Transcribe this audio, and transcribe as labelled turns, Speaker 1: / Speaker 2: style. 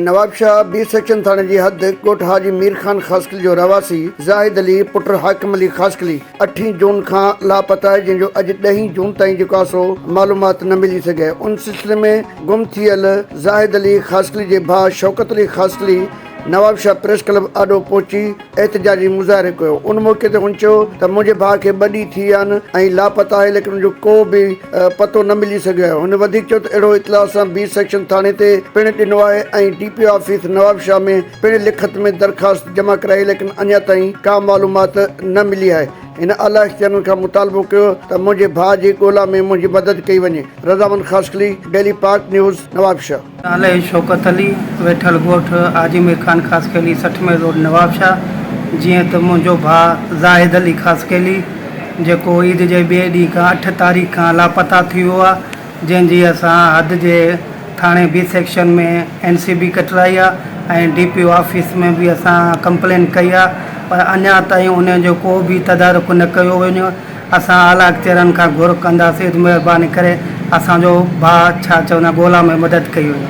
Speaker 1: Nawabshah B section थाने जी हद कोट हाजी मीर खान खासकली जो रवासी ज़ाहिद अली पुट हाकिम अली खासकली 8 जून खां लापता है, जिनजो अज 10 जून ताईं जेको सो मालूमात न मिली सके। उन सिलसिले में गुम थियल ज़ाहिद अली खासकली जे भाउ शौकत अली खासकली नवाबशाह प्रेस क्लब आॾो पहुची एहतजाजी मुज़ाहिरो कयो। उन मौके ते हुन चयो त मुंहिंजे भाउ खे 2 ॾींहं थी विया आहिनि ऐं लापता आहे, लेकिन उनजो को बि पतो न मिली सघियो आहे। हुन वधीक चयो त अहिड़ो इतलाउ असां बी सेक्शन थाणे ते पिणु ॾिनो आहे ऐं DPO ऑफिस नवाबशाह में पिणु लिखत में दरख़्वास्त जमा कराई, लेकिन अञा ताईं का मालूमात न मिली आहे। इन आला इख्तियारनि खां मुतालबो कयो त मुंहिंजे भाउ जी ॻोल्हा में मुंहिंजी मदद कई वञे। रज़ामंद खासकली, डेली पाक न्यूज़, नवाबशाह।
Speaker 2: नाले शौकत अली, वेठल ॻोठ हाजी मीर खान खासकली 60 मील रोड नवाबशाह। जीअं त मुंहिंजो भाउ ज़ाहिद अली खासकली जेको ईद जे ॿिए ॾींहं खां 8 तारीख़ खां लापता थी वियो आहे, जंहिंजी असां हद जे थाणे बी सेक्शन में NCB कटराई आहे ऐं DPO ऑफिस में बि असां कंप्लेन कई आहे, पर अञा ताईं उनजो को बि तदारुक न कयो वञो। असां आला इख्तियारनि खां घुर कंदासीं, महिरबानी करे असांजो भाउ छा चवंदा ॻोल्हा में मदद कई वञे।